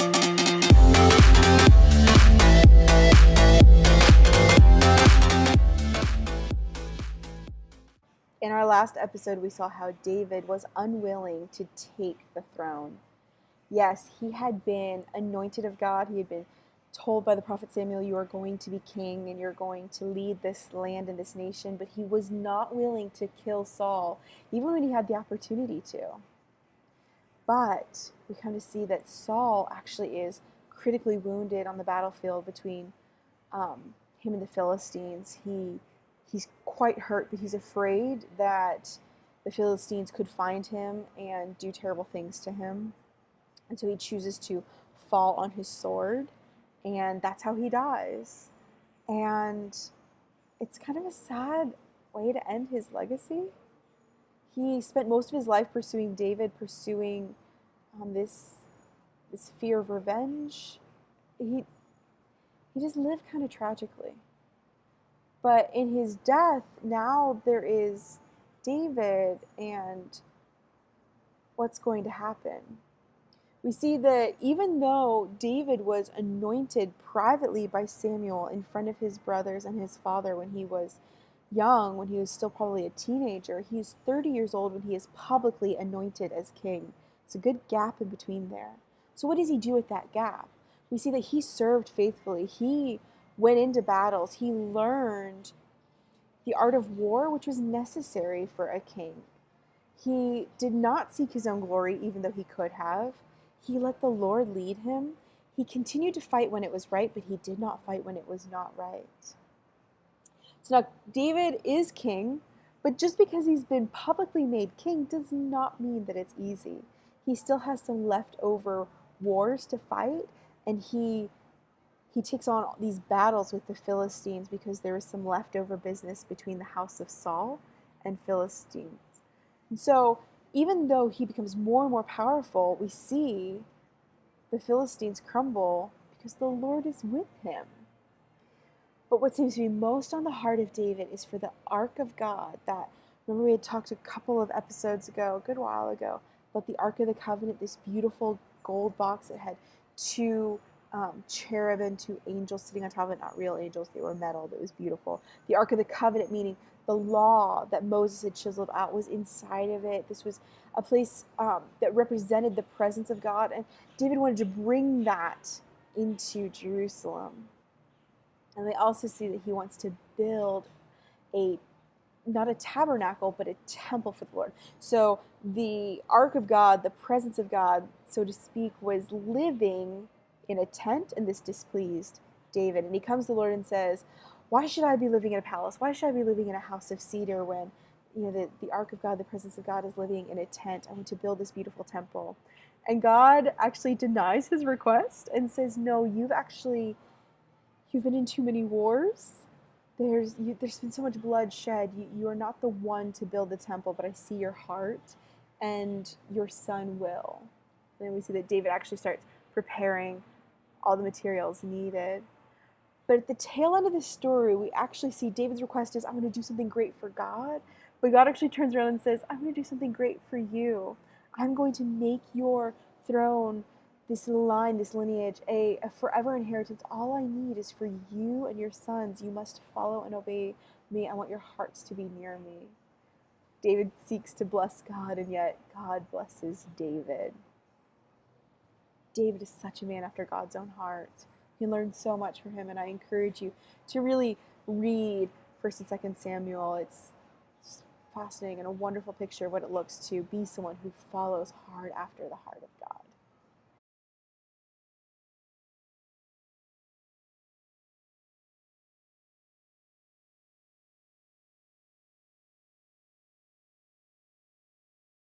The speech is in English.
In our last episode, we saw how David was unwilling to take the throne. Yes, he had been anointed of God. He had been told by the prophet Samuel, you are going to be king and you're going to lead this land and this nation. But he was not willing to kill Saul, even when he had the opportunity to. But we kind of see that Saul actually is critically wounded on the battlefield between him and the Philistines. He's quite hurt, but he's afraid that the Philistines could find him and do terrible things to him. And so he chooses to fall on his sword, and that's how he dies. And it's kind of a sad way to end his legacy. He spent most of his life pursuing David, pursuing this fear of revenge. He just lived kind of tragically. But in his death, now there is David and what's going to happen. We see that even though David was anointed privately by Samuel in front of his brothers and his father when he was young, when he was still probably a teenager, he's 30 years old when he is publicly anointed as king. It's a good gap in between there. So what does he do with that gap? We see that he served faithfully. He went into battles. He learned the art of war, which was necessary for a king. He did not seek his own glory, even though he could have. He let the Lord lead him. He continued to fight when it was right, but he did not fight when it was not right. So now David is king, but just because he's been publicly made king does not mean that it's easy. He still has some leftover wars to fight, and he takes on these battles with the Philistines because there is some leftover business between the house of Saul and Philistines. And so even though he becomes more and more powerful, we see the Philistines crumble because the Lord is with him. But what seems to be most on the heart of David is for the Ark of God that, remember we had talked a couple of episodes ago, a good while ago, about the Ark of the Covenant, this beautiful gold box that had two cherubim, two angels sitting on top of it, not real angels, they were metal, that was beautiful. The Ark of the Covenant, meaning the law that Moses had chiseled out, was inside of it. This was a place that represented the presence of God, and David wanted to bring that into Jerusalem. And we also see that he wants to build not a tabernacle, but a temple for the Lord. So the Ark of God, the presence of God, so to speak, was living in a tent, and this displeased David. And he comes to the Lord and says, why should I be living in a palace? Why should I be living in a house of cedar when the Ark of God, the presence of God, is living in a tent? I want to build this beautiful temple. And God actually denies his request and says, no, you've been in too many wars. There's been so much blood shed. You are not the one to build the temple, but I see your heart, and your son will. And then we see that David actually starts preparing all the materials needed. But at the tail end of this story, we actually see David's request is, I'm going to do something great for God. But God actually turns around and says, I'm going to do something great for you. I'm going to make your throne, this line, this lineage, a forever inheritance. All I need is for you and your sons. You must follow and obey me. I want your hearts to be near me. David seeks to bless God, and yet God blesses David. David is such a man after God's own heart. You can learn so much from him, and I encourage you to really read 1st and 2nd Samuel. It's fascinating and a wonderful picture of what it looks to be someone who follows hard after the heart of God.